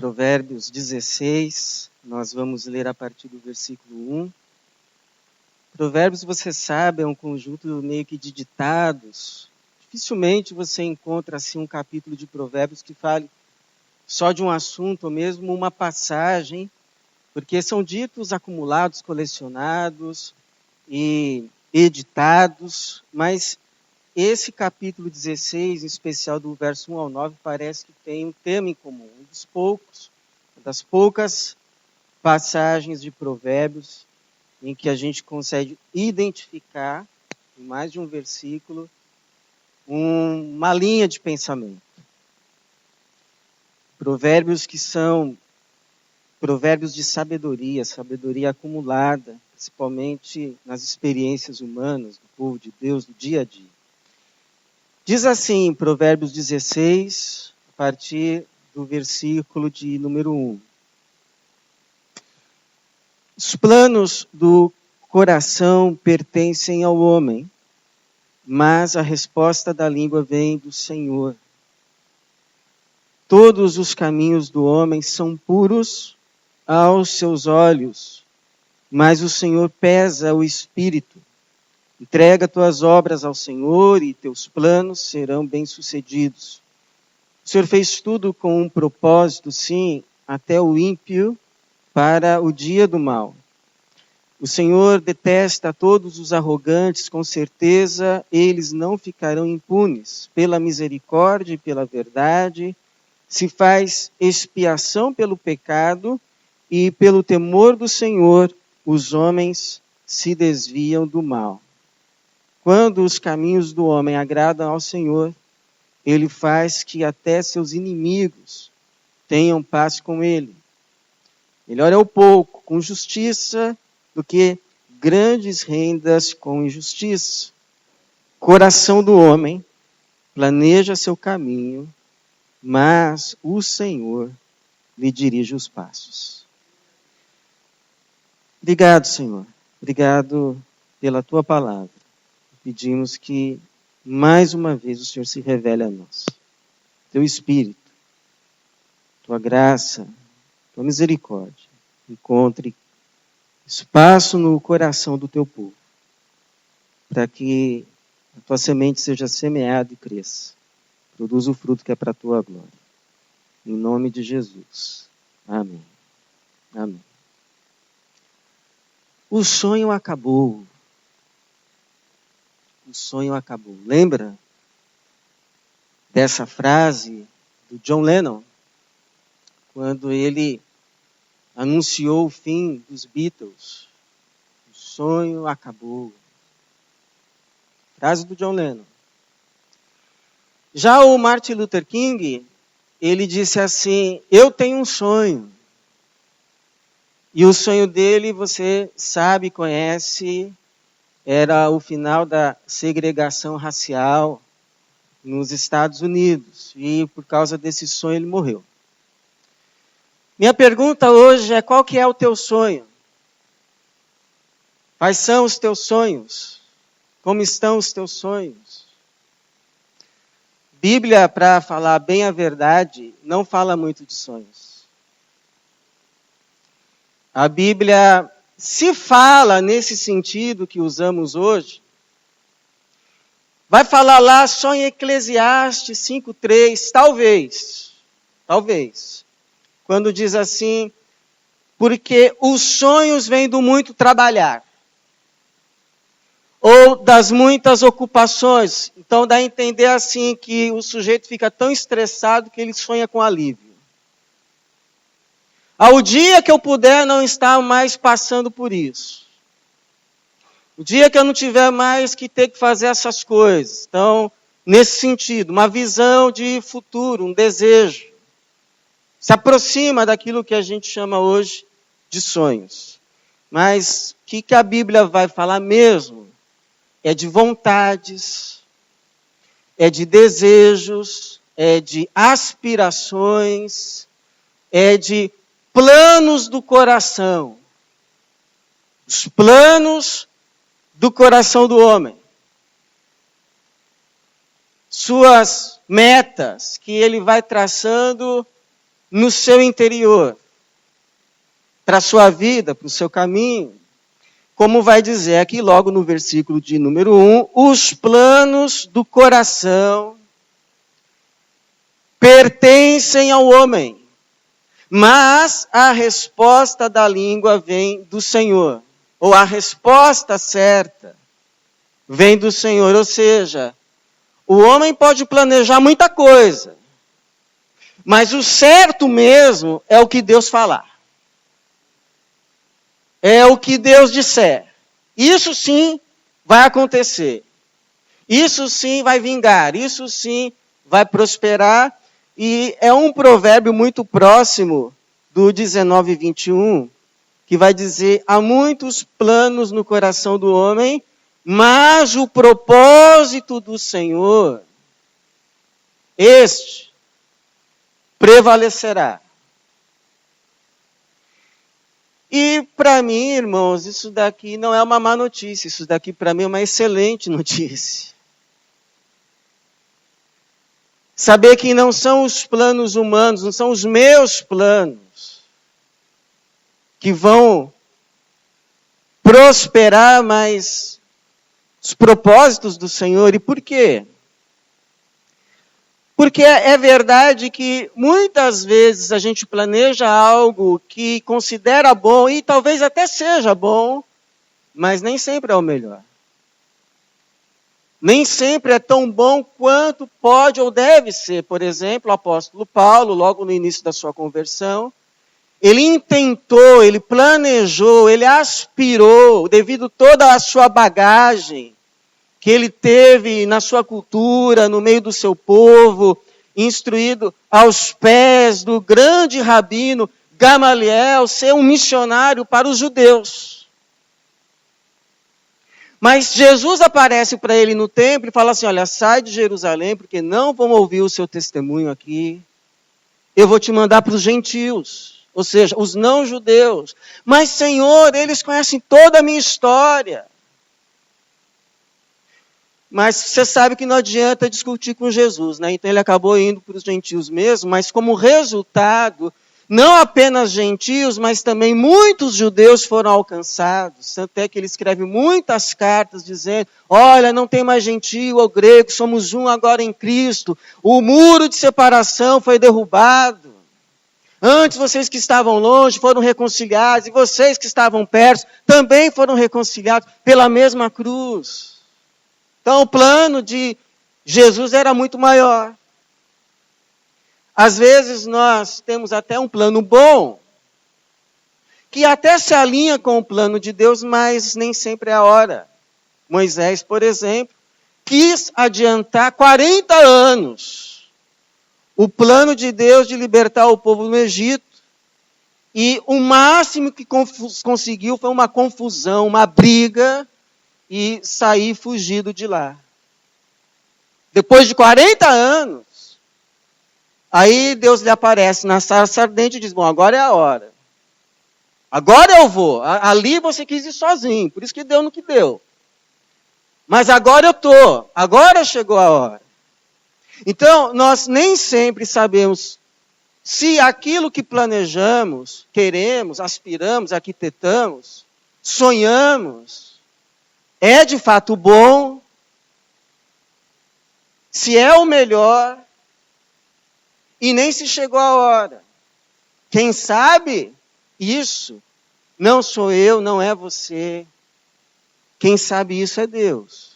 Provérbios 16, nós vamos ler a partir do versículo 1. Provérbios, você sabe, é um conjunto meio que de ditados. Dificilmente você encontra assim um capítulo de Provérbios que fale só de um assunto ou mesmo uma passagem, porque são ditos acumulados, colecionados e editados, mas esse capítulo 16, em especial do verso 1 ao 9, parece que tem um tema em comum, uma das poucas passagens de Provérbios em que a gente consegue identificar, em mais de um versículo, uma linha de pensamento. Provérbios que são provérbios de sabedoria acumulada, principalmente nas experiências humanas, do povo de Deus, do dia a dia. Diz assim, em Provérbios 16, a partir do versículo de número 1. Os planos do coração pertencem ao homem, mas a resposta da língua vem do Senhor. Todos os caminhos do homem são puros aos seus olhos, mas o Senhor pesa o espírito. Entrega tuas obras ao Senhor e teus planos serão bem-sucedidos. O Senhor fez tudo com um propósito, sim, até o ímpio para o dia do mal. O Senhor detesta todos os arrogantes, com certeza eles não ficarão impunes. Pela misericórdia e pela verdade, se faz expiação pelo pecado e pelo temor do Senhor, os homens se desviam do mal. Quando os caminhos do homem agradam ao Senhor, ele faz que até seus inimigos tenham paz com ele. Melhor é o pouco com justiça do que grandes rendas com injustiça. O coração do homem planeja seu caminho, mas o Senhor lhe dirige os passos. Obrigado, Senhor. Obrigado pela tua palavra. Pedimos que, mais uma vez, o Senhor se revele a nós. Teu Espírito, tua graça, tua misericórdia, encontre espaço no coração do teu povo, para que a tua semente seja semeada e cresça. Produza o fruto que é para a tua glória. Em nome de Jesus. Amém. Amém. O sonho acabou. O sonho acabou. Lembra dessa frase do John Lennon? Quando ele anunciou o fim dos Beatles. O sonho acabou. Frase do John Lennon. Já o Martin Luther King, ele disse assim, eu tenho um sonho. E o sonho dele, você sabe, conhece, era o final da segregação racial nos Estados Unidos. E por causa desse sonho ele morreu. Minha pergunta hoje é, qual que é o teu sonho? Quais são os teus sonhos? Como estão os teus sonhos? Bíblia, para falar bem a verdade, não fala muito de sonhos. A Bíblia, se fala nesse sentido que usamos hoje, vai falar lá só em Eclesiastes 5:3, talvez, quando diz assim, porque os sonhos vêm do muito trabalhar, ou das muitas ocupações. Então dá a entender assim que o sujeito fica tão estressado que ele sonha com alívio. Ao dia que eu puder não estar mais passando por isso. O dia que eu não tiver mais que ter que fazer essas coisas. Então, nesse sentido, uma visão de futuro, um desejo. Se aproxima daquilo que a gente chama hoje de sonhos. Mas o que a Bíblia vai falar mesmo é de vontades, é de desejos, é de aspirações, é de planos do coração. Os planos do coração do homem. Suas metas que ele vai traçando no seu interior, para a sua vida, para o seu caminho. Como vai dizer aqui logo no versículo de número 1, os planos do coração pertencem ao homem, mas a resposta da língua vem do Senhor. Ou a resposta certa vem do Senhor. Ou seja, o homem pode planejar muita coisa, mas o certo mesmo é o que Deus falar. É o que Deus disser. Isso sim vai acontecer. Isso sim vai vingar. Isso sim vai prosperar. E é um provérbio muito próximo do 19:21, que vai dizer: há muitos planos no coração do homem, mas o propósito do Senhor, este prevalecerá. E para mim, irmãos, isso daqui não é uma má notícia, isso daqui para mim é uma excelente notícia. Saber que não são os planos humanos, não são os meus planos que vão prosperar, mas os propósitos do Senhor. E por quê? Porque é verdade que muitas vezes a gente planeja algo que considera bom, e talvez até seja bom, mas nem sempre é o melhor. Nem sempre é tão bom quanto pode ou deve ser. Por exemplo, o apóstolo Paulo, logo no início da sua conversão, ele intentou, ele planejou, ele aspirou, devido a toda a sua bagagem que ele teve na sua cultura, no meio do seu povo, instruído aos pés do grande rabino Gamaliel, ser um missionário para os judeus. Mas Jesus aparece para ele no templo e fala assim: olha, sai de Jerusalém, porque não vão ouvir o seu testemunho aqui. Eu vou te mandar para os gentios, ou seja, os não-judeus. Mas, Senhor, eles conhecem toda a minha história. Mas você sabe que não adianta discutir com Jesus, né? Então ele acabou indo para os gentios mesmo, mas como resultado, não apenas gentios, mas também muitos judeus foram alcançados. Tanto é que ele escreve muitas cartas dizendo: olha, não tem mais gentio ou grego, somos um agora em Cristo. O muro de separação foi derrubado. Antes vocês que estavam longe foram reconciliados, e vocês que estavam perto também foram reconciliados pela mesma cruz. Então o plano de Jesus era muito maior. Às vezes nós temos até um plano bom, que até se alinha com o plano de Deus, mas nem sempre é a hora. Moisés, por exemplo, quis adiantar 40 anos o plano de Deus de libertar o povo no Egito. E o máximo que conseguiu foi uma confusão, uma briga, e sair fugido de lá. Depois de 40 anos, aí Deus lhe aparece na sarça ardente e diz: bom, agora é a hora. Agora eu vou. Ali você quis ir sozinho, por isso que deu no que deu. Mas agora eu estou. Agora chegou a hora. Então, nós nem sempre sabemos se aquilo que planejamos, queremos, aspiramos, arquitetamos, sonhamos, é de fato bom, se é o melhor, e nem se chegou a hora. Quem sabe isso não sou eu, não é você. Quem sabe isso é Deus.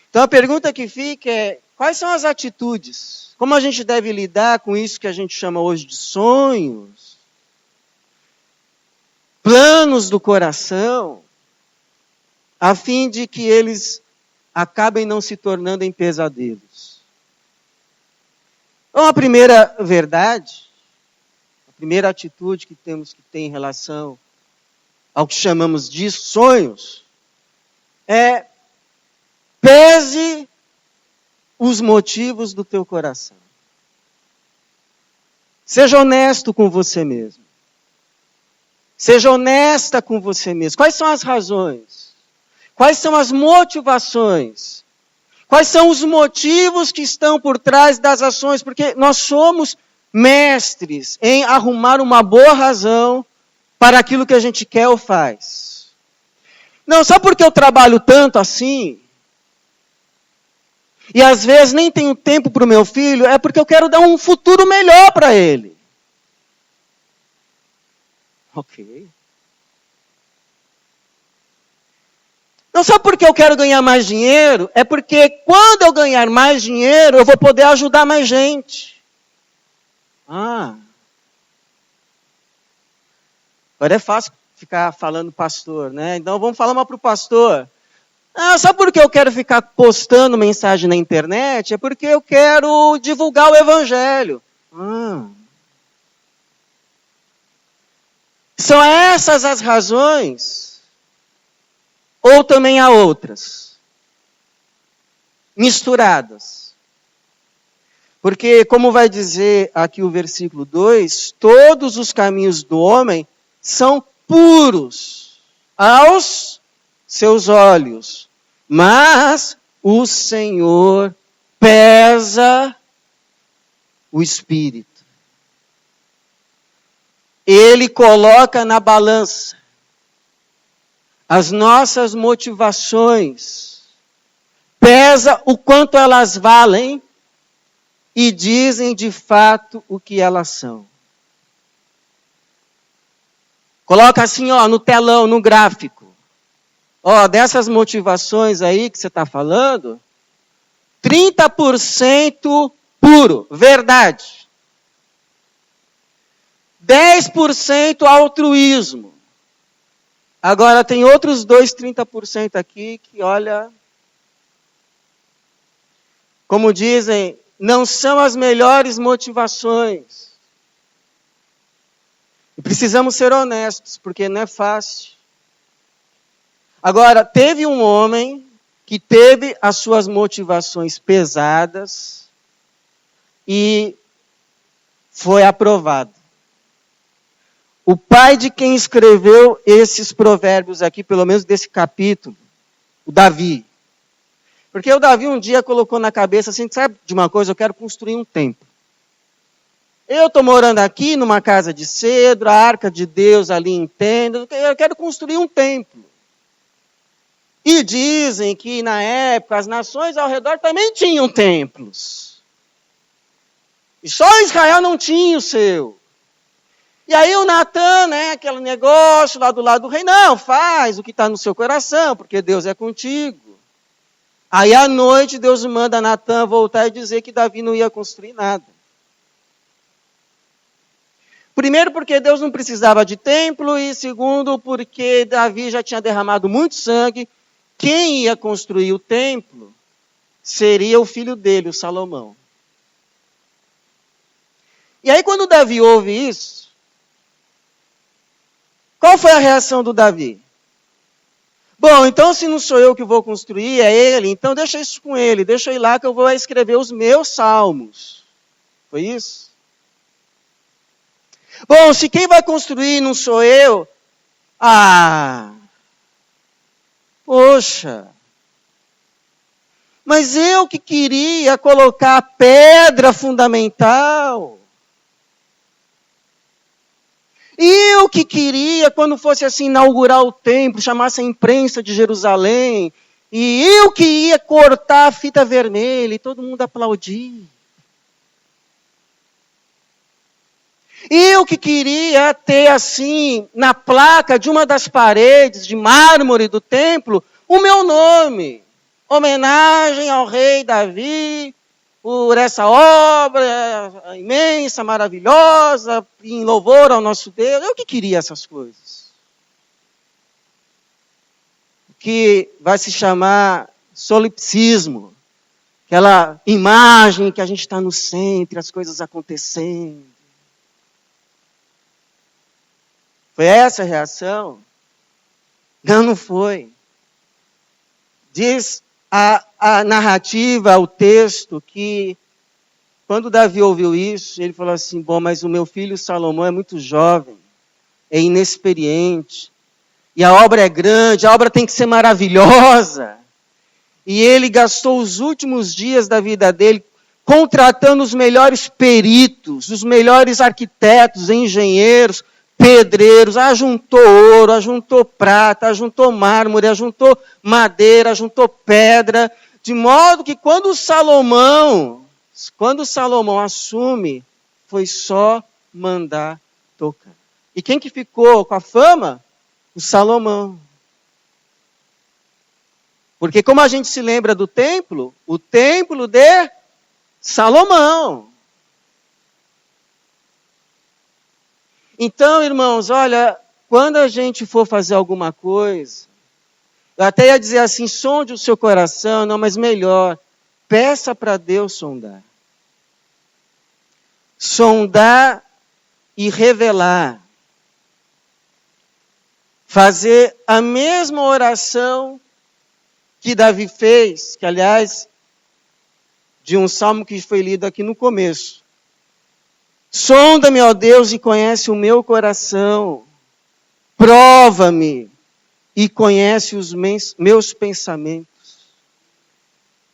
Então a pergunta que fica é: quais são as atitudes? Como a gente deve lidar com isso que a gente chama hoje de sonhos? Planos do coração, a fim de que eles acabem não se tornando em pesadelos. Então, a primeira verdade, a primeira atitude que temos que ter em relação ao que chamamos de sonhos, é: pese os motivos do teu coração. Seja honesto com você mesmo. Seja honesta com você mesmo. Quais são as razões? Quais são as motivações Quais são os motivos que estão por trás das ações? Porque nós somos mestres em arrumar uma boa razão para aquilo que a gente quer ou faz. Não, só porque eu trabalho tanto assim, e às vezes nem tenho tempo para o meu filho, é porque eu quero dar um futuro melhor para ele. Ok. Não só porque eu quero ganhar mais dinheiro, é porque quando eu ganhar mais dinheiro, eu vou poder ajudar mais gente. Agora é fácil ficar falando pastor, né? Então vamos falar mal para o pastor. Só porque eu quero ficar postando mensagem na internet, é porque eu quero divulgar o evangelho. São essas as razões? Ou também há outras? Misturadas. Porque, como vai dizer aqui o versículo 2, todos os caminhos do homem são puros aos seus olhos, mas o Senhor pesa o espírito. Ele coloca na balança as nossas motivações, pesa o quanto elas valem e dizem de fato o que elas são. Coloca assim, no telão, no gráfico. Dessas motivações aí que você está falando, 30% puro, verdade. 10% altruísmo. Agora tem outros 30% aqui que, olha, como dizem, não são as melhores motivações. E precisamos ser honestos, porque não é fácil. Agora, teve um homem que teve as suas motivações pesadas e foi aprovado. O pai de quem escreveu esses provérbios aqui, pelo menos desse capítulo, o Davi. Porque o Davi um dia colocou na cabeça assim, sabe de uma coisa, eu quero construir um templo. Eu estou morando aqui numa casa de cedro, a arca de Deus ali em tenda, eu quero construir um templo. E dizem que na época as nações ao redor também tinham templos. E só Israel não tinha o seu. E aí o Natan, aquele negócio lá do lado do rei, não, faz o que está no seu coração, porque Deus é contigo. Aí à noite Deus manda Natan voltar e dizer que Davi não ia construir nada. Primeiro porque Deus não precisava de templo e segundo porque Davi já tinha derramado muito sangue. Quem ia construir o templo seria o filho dele, o Salomão. E aí quando Davi ouve isso, qual foi a reação do Davi? Bom, então se não sou eu que vou construir, é ele, então deixa isso com ele, deixa eu ir lá que eu vou escrever os meus salmos. Foi isso? Bom, se quem vai construir não sou eu, poxa, mas eu que queria colocar a pedra fundamental. Eu que queria, quando fosse assim, inaugurar o templo, chamasse a imprensa de Jerusalém, e eu que ia cortar a fita vermelha, e todo mundo aplaudir. Eu que queria ter assim, na placa de uma das paredes de mármore do templo, o meu nome. Homenagem ao rei Davi, por essa obra imensa, maravilhosa, em louvor ao nosso Deus. Eu que queria essas coisas. Que vai se chamar solipsismo. Aquela imagem que a gente está no centro, as coisas acontecendo. Foi essa a reação? Não foi. Diz a narrativa, o texto, que quando Davi ouviu isso, ele falou assim, bom, mas o meu filho Salomão é muito jovem, é inexperiente, e a obra é grande, a obra tem que ser maravilhosa. e ele gastou os últimos dias da vida dele contratando os melhores peritos, os melhores arquitetos, engenheiros, pedreiros, ajuntou ouro, ajuntou prata, ajuntou mármore, ajuntou madeira, ajuntou pedra, de modo que quando Salomão assume, foi só mandar tocar. E quem que ficou com a fama? O Salomão. Porque como a gente se lembra do templo, o templo de Salomão. Então, irmãos, olha, quando a gente for fazer alguma coisa, eu até ia dizer assim, sonde o seu coração, não, mas melhor, peça para Deus sondar. Sondar e revelar. Fazer a mesma oração que Davi fez, que aliás, de um salmo que foi lido aqui no começo. Sonda-me, ó Deus, e conhece o meu coração. Prova-me e conhece os meus pensamentos.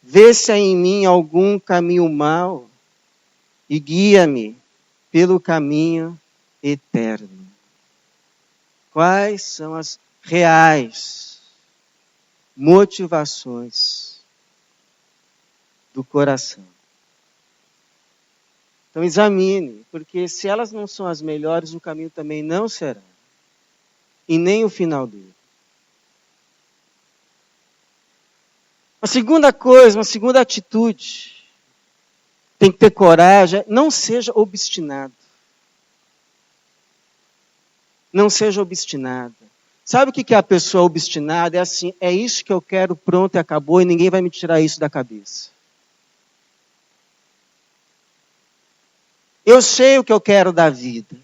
Vê se há em mim algum caminho mau e guia-me pelo caminho eterno. Quais são as reais motivações do coração? Então examine, porque se elas não são as melhores, o caminho também não será. E nem o final dele. Uma segunda coisa, uma segunda atitude, tem que ter coragem, não seja obstinado. Não seja obstinada. Sabe o que é a pessoa obstinada? É assim, é isso que eu quero, pronto e acabou, e ninguém vai me tirar isso da cabeça. Eu sei o que eu quero da vida.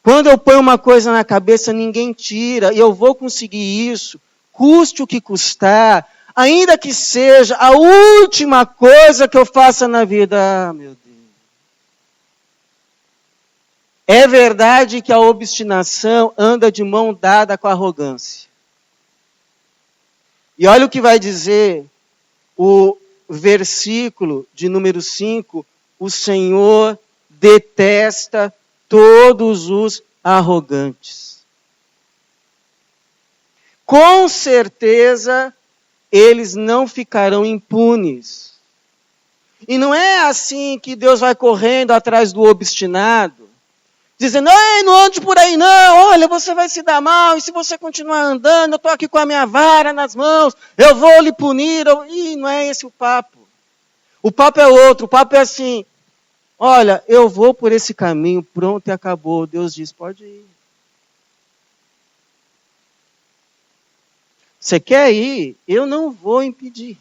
Quando eu ponho uma coisa na cabeça, ninguém tira, e eu vou conseguir isso, custe o que custar, ainda que seja a última coisa que eu faça na vida. Ah, meu Deus. É verdade que a obstinação anda de mão dada com a arrogância. E olha o que vai dizer o versículo de número 5, o Senhor detesta todos os arrogantes. Com certeza, eles não ficarão impunes. E não é assim que Deus vai correndo atrás do obstinado, dizendo, ei, não ande por aí não, olha, você vai se dar mal, e se você continuar andando, eu estou aqui com a minha vara nas mãos, eu vou lhe punir. Ih, não é esse o papo. O papo é outro, o papo é assim, olha, eu vou por esse caminho, pronto e acabou. Deus diz, pode ir. Você quer ir? Eu não vou impedir.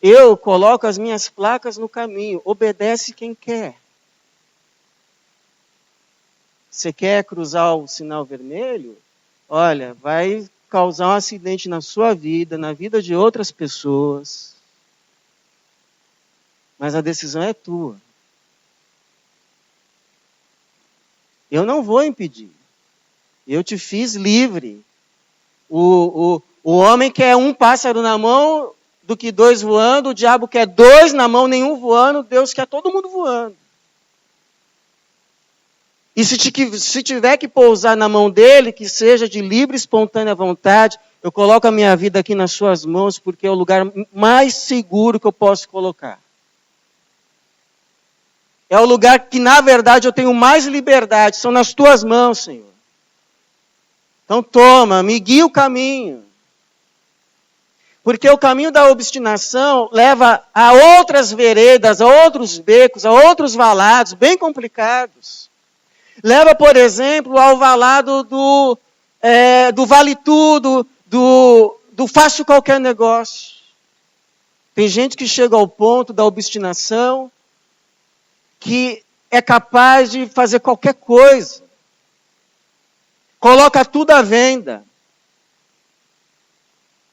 Eu coloco as minhas placas no caminho, obedece quem quer. Você quer cruzar o sinal vermelho? Olha, vai causar um acidente na sua vida, na vida de outras pessoas. Mas a decisão é tua. Eu não vou impedir. Eu te fiz livre. O homem quer um pássaro na mão do que dois voando, o diabo quer dois na mão, nenhum voando, Deus quer todo mundo voando. E se tiver que pousar na mão dele, que seja de livre e espontânea vontade, eu coloco a minha vida aqui nas suas mãos, porque é o lugar mais seguro que eu posso colocar. É o lugar que, na verdade, eu tenho mais liberdade, são nas tuas mãos, Senhor. Então toma, me guia o caminho. Porque o caminho da obstinação leva a outras veredas, a outros becos, a outros valados bem complicados. Leva, por exemplo, ao valado do vale tudo, do faço qualquer negócio. Tem gente que chega ao ponto da obstinação que é capaz de fazer qualquer coisa. Coloca tudo à venda.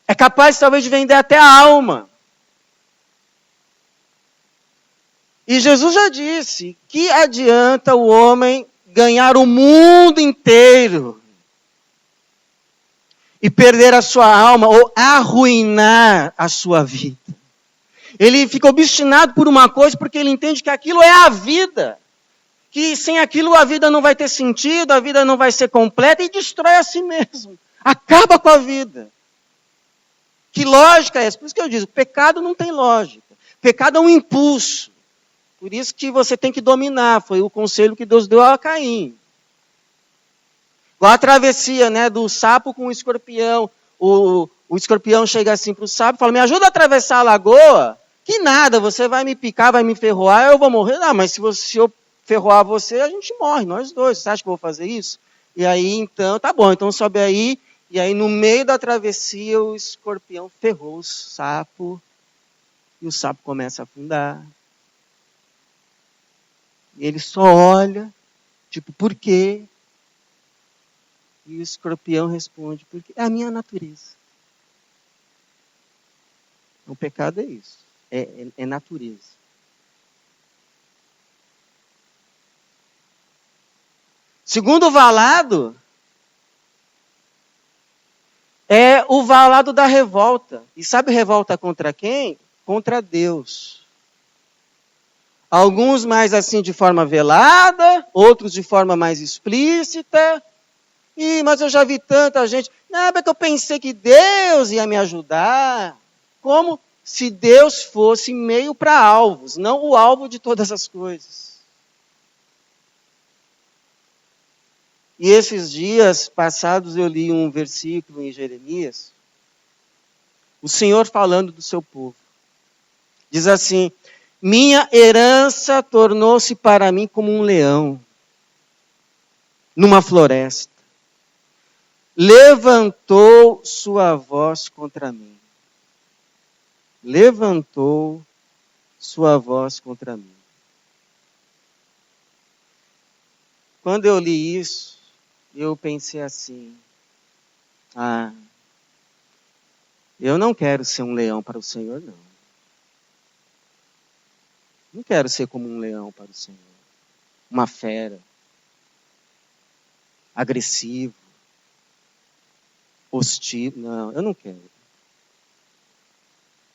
É capaz talvez de vender até a alma. E Jesus já disse, que adianta o homem ganhar o mundo inteiro e perder a sua alma ou arruinar a sua vida. Ele fica obstinado por uma coisa porque ele entende que aquilo é a vida. Que sem aquilo a vida não vai ter sentido, a vida não vai ser completa e destrói a si mesmo. Acaba com a vida. Que lógica é essa? Por isso que eu digo, pecado não tem lógica. Pecado é um impulso. Por isso que você tem que dominar. Foi o conselho que Deus deu a Caim. Igual a travessia, né, do sapo com o escorpião. O escorpião chega assim para o sapo e fala, me ajuda a atravessar a lagoa? Que nada, você vai me picar, vai me ferroar, eu vou morrer. Não, mas se eu ferroar você, a gente morre, nós dois. Você acha que eu vou fazer isso? E aí, então, tá bom, então sobe aí. E aí, no meio da travessia, o escorpião ferrou o sapo. E o sapo começa a afundar. E ele só olha, tipo, por quê? E o escorpião responde, porque é a minha natureza. O pecado é isso, é natureza. Segundo valado, é o valado da revolta. E sabe revolta contra quem? Contra Deus. Alguns mais assim de forma velada, outros de forma mais explícita. Mas eu já vi tanta gente. Não, é que eu pensei que Deus ia me ajudar. Como se Deus fosse meio para alvos, não o alvo de todas as coisas. E esses dias passados eu li um versículo em Jeremias, o Senhor falando do seu povo. Diz assim, minha herança tornou-se para mim como um leão, numa floresta. Levantou sua voz contra mim. Levantou sua voz contra mim. Quando eu li isso, eu pensei assim, eu não quero ser um leão para o Senhor, não. Não quero ser como um leão para o Senhor. Uma fera. Agressivo. Hostil. Não, eu não quero.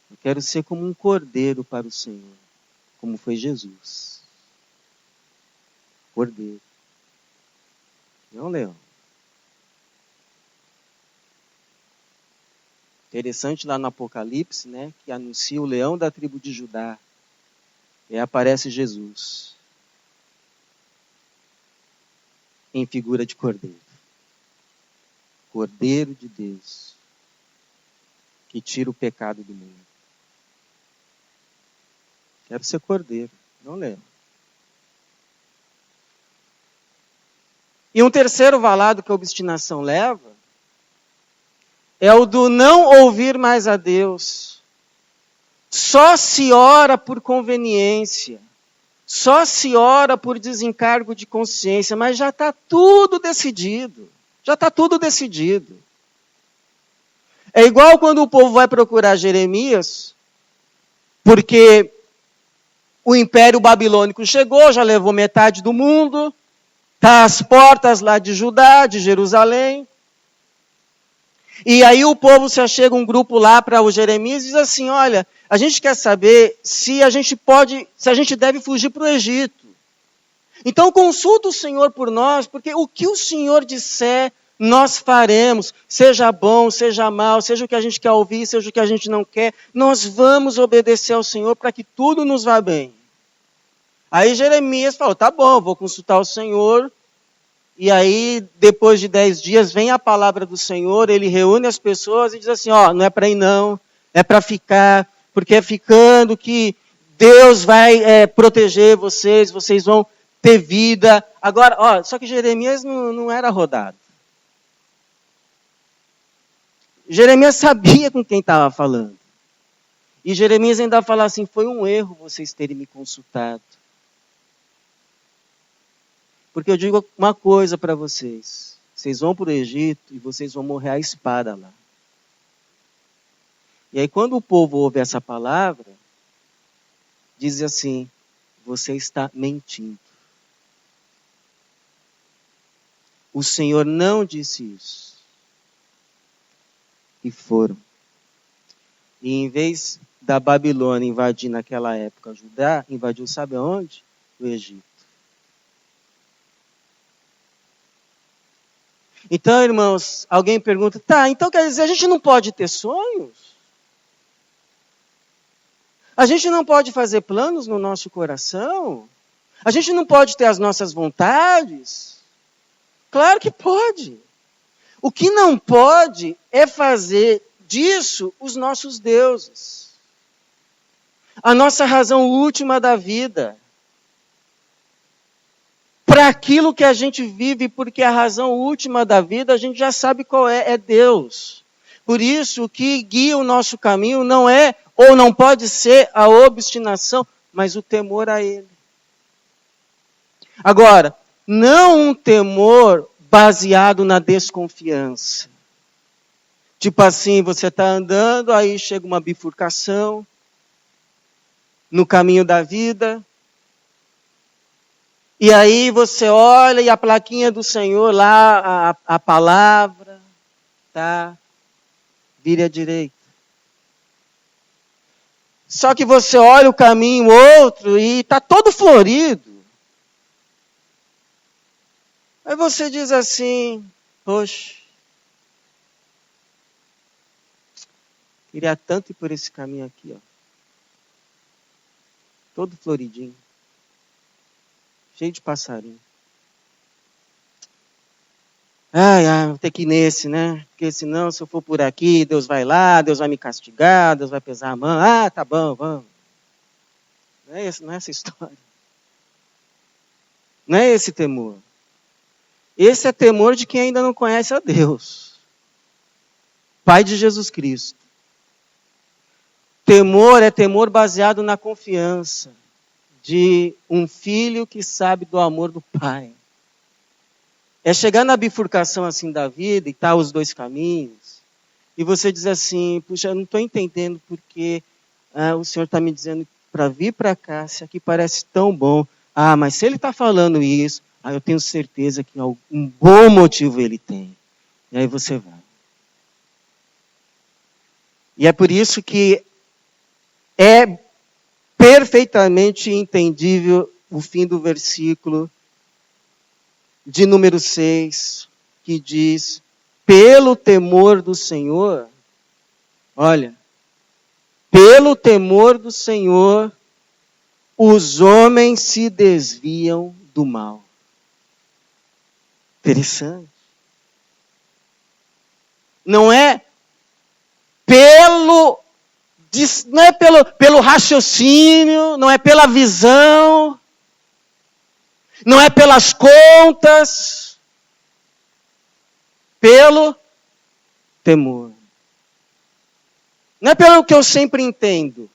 Eu quero ser como um cordeiro para o Senhor. Como foi Jesus. Cordeiro. Não leão. Interessante lá no Apocalipse, né? Que anuncia o leão da tribo de Judá. E aí aparece Jesus. Em figura de cordeiro. Cordeiro de Deus. Que tira o pecado do mundo. Quero ser cordeiro, não leão. E um terceiro valado que a obstinação leva é o do não ouvir mais a Deus. Só se ora por conveniência. Só se ora por desencargo de consciência, mas já está tudo decidido. Já está tudo decidido. É igual quando o povo vai procurar Jeremias, porque o Império Babilônico chegou, já levou metade do mundo, está às portas lá de Judá, de Jerusalém. E aí o povo se achega um grupo lá para o Jeremias e diz assim, olha, a gente quer saber se a gente deve fugir para o Egito. Então consulta o Senhor por nós, porque o que o Senhor disser, nós faremos. Seja bom, seja mal, seja o que a gente quer ouvir, seja o que a gente não quer, nós vamos obedecer ao Senhor para que tudo nos vá bem. Aí Jeremias falou, tá bom, vou consultar o Senhor. E aí, depois de 10 dias, vem a palavra do Senhor, ele reúne as pessoas e diz assim, não é para ir não, é para ficar, porque é ficando que Deus vai proteger vocês, vocês vão ter vida. Agora, só que Jeremias não era rodado. Jeremias sabia com quem estava falando. E Jeremias ainda fala assim, foi um erro vocês terem me consultado. Porque eu digo uma coisa para vocês. Vocês vão para o Egito e vocês vão morrer à espada lá. E aí quando o povo ouve essa palavra, diz assim, você está mentindo. O Senhor não disse isso. E foram. E em vez da Babilônia invadir naquela época Judá, invadiu sabe aonde? O Egito. Então, irmãos, alguém pergunta, tá, então quer dizer, a gente não pode ter sonhos? A gente não pode fazer planos no nosso coração? A gente não pode ter as nossas vontades? Claro que pode. O que não pode é fazer disso os nossos deuses. A nossa razão última da vida. Para aquilo que a gente vive, porque a razão última da vida a gente já sabe qual é Deus. Por isso, o que guia o nosso caminho não é, ou não pode ser, a obstinação, mas o temor a Ele. Agora, não um temor baseado na desconfiança. Tipo assim, você está andando, aí chega uma bifurcação no caminho da vida. E aí você olha e a plaquinha do Senhor lá, a palavra, tá? Vire à direita. Só que você olha o caminho outro e está todo florido. Aí você diz assim, poxa, queria tanto ir por esse caminho aqui, ó. Todo floridinho. Cheio de passarinho. Vou ter que ir nesse, né? Porque senão, se eu for por aqui, Deus vai lá, Deus vai me castigar, Deus vai pesar a mão. Tá bom, vamos. Não é essa história. Não é esse temor. Esse é temor de quem ainda não conhece a Deus. Pai de Jesus Cristo. Temor é temor baseado na confiança de um filho que sabe do amor do Pai. É chegar na bifurcação assim da vida e tá os dois caminhos, e você diz assim, puxa, eu não estou entendendo porque o Senhor está me dizendo para vir para cá, se aqui parece tão bom. Mas se Ele está falando isso, eu tenho certeza que um bom motivo Ele tem. E aí você vai. E é por isso que é perfeitamente entendível o fim do versículo de número 6, que diz, pelo temor do Senhor, olha, pelo temor do Senhor, os homens se desviam do mal. Interessante. Não é pelo raciocínio, não é pela visão, não é pelas contas, pelo temor. Não é pelo que eu sempre entendo.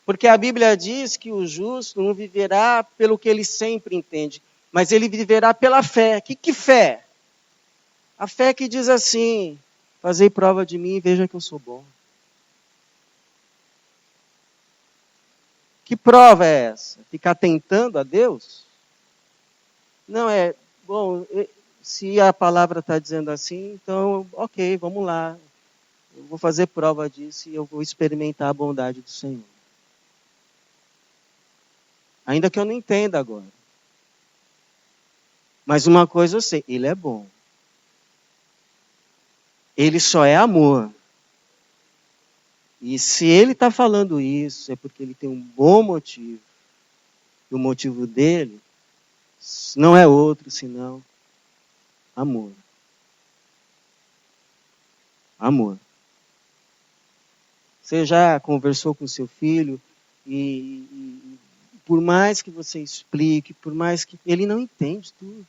Porque a Bíblia diz que o justo não viverá pelo que ele sempre entende, mas ele viverá pela fé. Que fé? A fé que diz assim, fazei prova de mim e veja que eu sou bom. Que prova é essa? Ficar tentando a Deus? Não é, bom, se a palavra está dizendo assim, então, ok, vamos lá. Eu vou fazer prova disso e eu vou experimentar a bondade do Senhor. Ainda que eu não entenda agora. Mas uma coisa eu sei, Ele é bom. Ele só é amor. E se Ele está falando isso, é porque Ele tem um bom motivo. E o motivo dele não é outro senão amor. Amor. Você já conversou com seu filho e por mais que você explique, por mais que ele não entende tudo.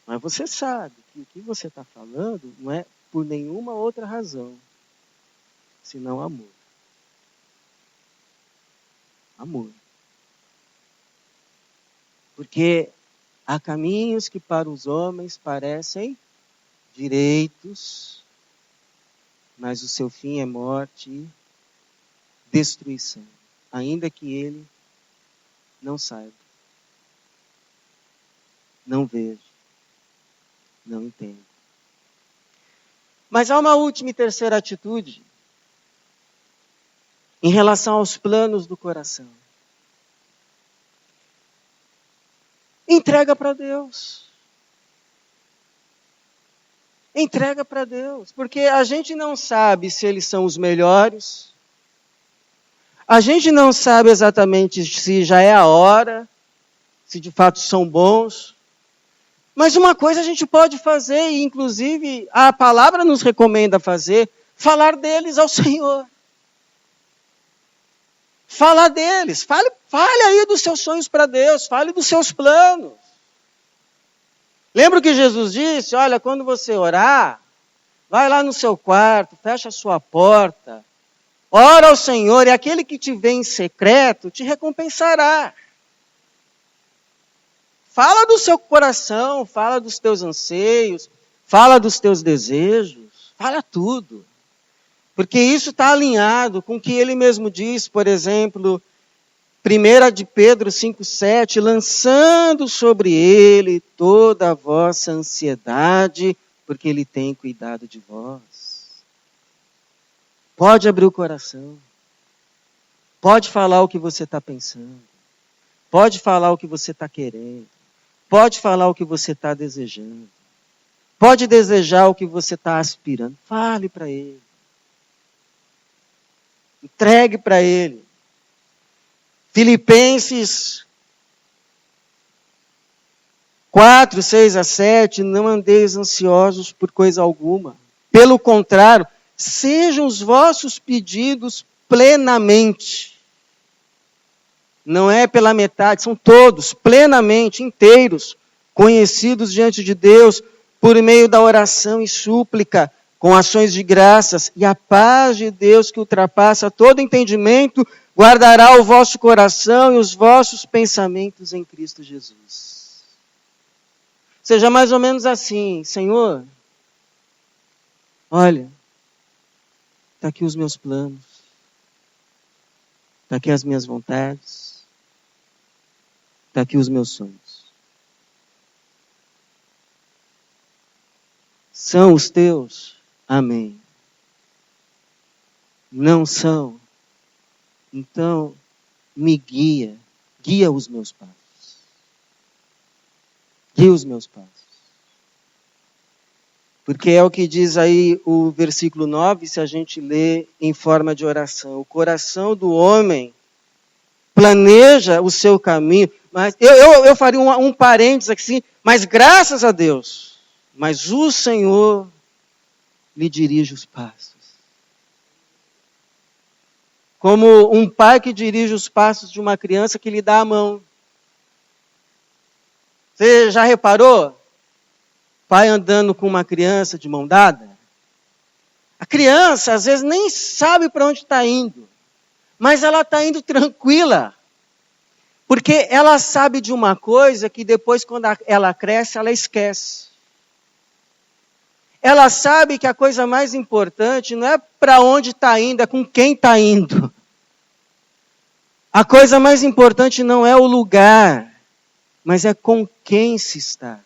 Mas você sabe que o que você está falando não é por nenhuma outra razão, senão amor. Amor. Porque há caminhos que para os homens parecem direitos, mas o seu fim é morte e destruição, ainda que ele não saiba, não veja, não entenda. Mas há uma última e terceira atitude em relação aos planos do coração. Entrega para Deus. Entrega para Deus. Porque a gente não sabe se eles são os melhores. A gente não sabe exatamente se já é a hora, se de fato são bons. Mas uma coisa a gente pode fazer, e inclusive a palavra nos recomenda fazer, falar deles ao Senhor. Falar deles. Fale aí dos seus sonhos para Deus. Fale dos seus planos. Lembra que Jesus disse? Olha, quando você orar, vai lá no seu quarto, fecha a sua porta, ora ao Senhor, e aquele que te vê em secreto te recompensará. Fala do seu coração, fala dos teus anseios, fala dos teus desejos, fala tudo. Porque isso está alinhado com o que ele mesmo diz, por exemplo, 1 de Pedro 5,7, lançando sobre ele toda a vossa ansiedade, porque ele tem cuidado de vós. Pode abrir o coração. Pode falar o que você está pensando. Pode falar o que você está querendo. Pode falar o que você está desejando. Pode desejar o que você está aspirando. Fale para ele. Entregue para ele. Filipenses 4, 6 a 7, não andeis ansiosos por coisa alguma. Pelo contrário, sejam os vossos pedidos plenamente. Não é pela metade, são todos, plenamente, inteiros, conhecidos diante de Deus, por meio da oração e súplica, com ações de graças, e a paz de Deus que ultrapassa todo entendimento, guardará o vosso coração e os vossos pensamentos em Cristo Jesus. Seja mais ou menos assim, Senhor, olha, está aqui os meus planos, está aqui as minhas vontades, está aqui os meus sonhos. São os teus? Amém. Não são? Então, me guia os meus passos. Guia os meus passos. Porque é o que diz aí o versículo 9, se a gente lê em forma de oração. O coração do homem planeja o seu caminho. Mas eu faria um parênteses aqui, mas graças a Deus, mas o Senhor lhe dirige os passos. Como um pai que dirige os passos de uma criança que lhe dá a mão. Você já reparou? Pai andando com uma criança de mão dada? A criança, às vezes, nem sabe para onde está indo. Mas ela está indo tranquila. Porque ela sabe de uma coisa que depois, quando ela cresce, ela esquece. Ela sabe que a coisa mais importante não é para onde está indo, é com quem está indo. A coisa mais importante não é o lugar, mas é com quem se está.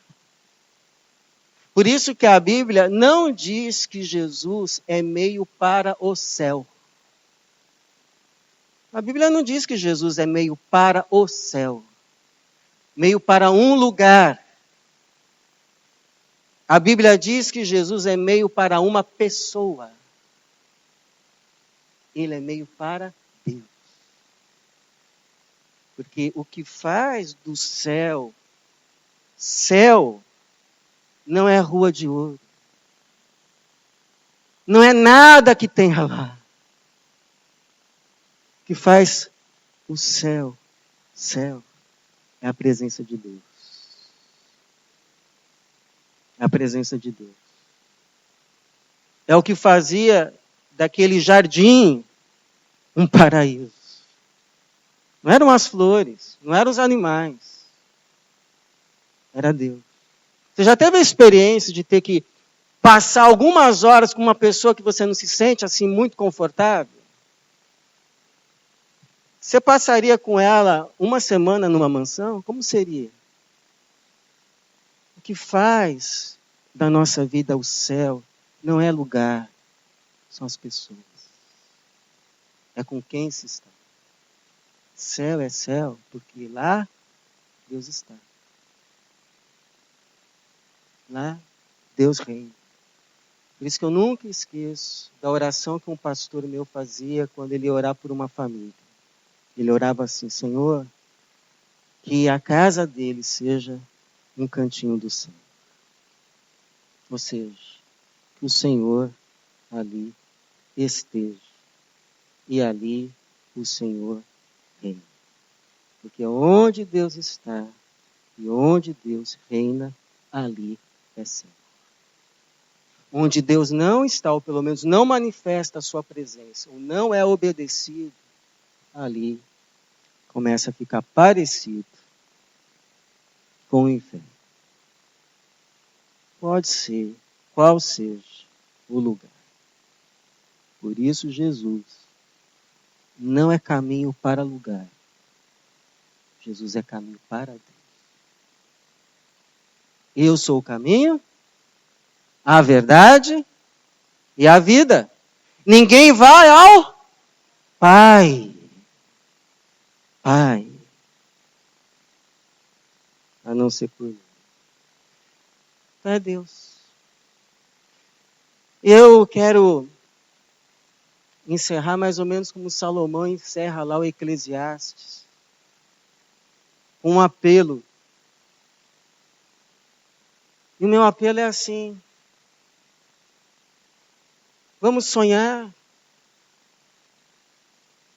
Por isso que a Bíblia não diz que Jesus é meio para o céu. A Bíblia não diz que Jesus é meio para o céu. Meio para um lugar. A Bíblia diz que Jesus é meio para uma pessoa. Ele é meio para Deus. Porque o que faz do céu, céu, não é rua de ouro. Não é nada que tenha lá. O que faz o céu, céu, é a presença de Deus. É a presença de Deus. É o que fazia daquele jardim um paraíso. Não eram as flores, não eram os animais. Era Deus. Você já teve a experiência de ter que passar algumas horas com uma pessoa que você não se sente assim muito confortável? Você passaria com ela uma semana numa mansão? Como seria? O que faz da nossa vida o céu não é lugar, são as pessoas. É com quem se está. Céu é céu, porque lá Deus está. Lá Deus reina. Por isso que eu nunca esqueço da oração que um pastor meu fazia quando ele ia orar por uma família. Ele orava assim: Senhor, que a casa dele seja um cantinho do céu. Ou seja, que o Senhor ali esteja. E ali o Senhor reina. Porque onde Deus está e onde Deus reina, ali é céu. Onde Deus não está, ou pelo menos não manifesta a sua presença, ou não é obedecido, ali começa a ficar parecido com o inferno. Pode ser, qual seja o lugar. Por isso Jesus não é caminho para lugar. Jesus é caminho para Deus. Eu sou o caminho, a verdade e a vida. Ninguém vai ao Pai. Pai. A não ser por mim. Então é Deus. Eu quero encerrar mais ou menos como Salomão encerra lá o Eclesiastes. Um apelo. E o meu apelo é assim. Vamos sonhar.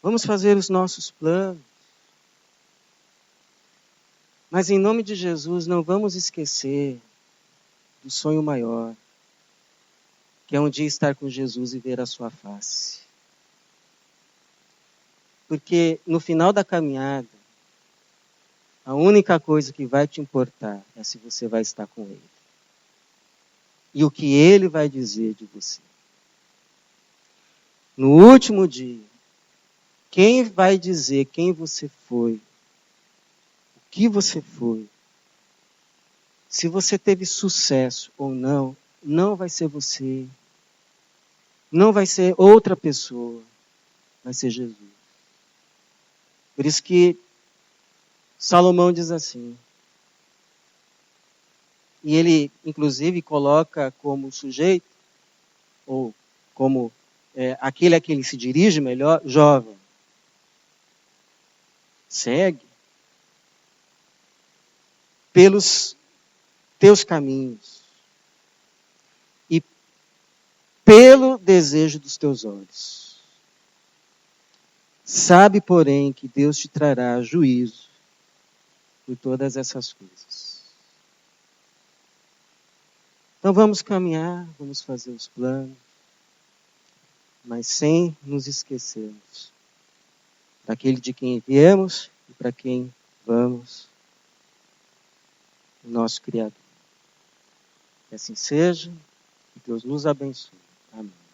Vamos fazer os nossos planos. Mas em nome de Jesus, não vamos esquecer do sonho maior, que é um dia estar com Jesus e ver a sua face. Porque no final da caminhada, a única coisa que vai te importar é se você vai estar com Ele. E o que Ele vai dizer de você. No último dia, quem vai dizer quem você foi, o que você foi, se você teve sucesso ou não, não vai ser você, não vai ser outra pessoa, vai ser Jesus. Por isso que Salomão diz assim, e ele inclusive coloca como sujeito, ou como aquele a quem ele se dirige melhor, jovem. Segue pelos teus caminhos e pelo desejo dos teus olhos. Sabe, porém, que Deus te trará juízo por todas essas coisas. Então vamos caminhar, vamos fazer os planos, mas sem nos esquecermos daquele de quem viemos e para quem vamos, o nosso Criador. Que assim seja, que Deus nos abençoe. Amém.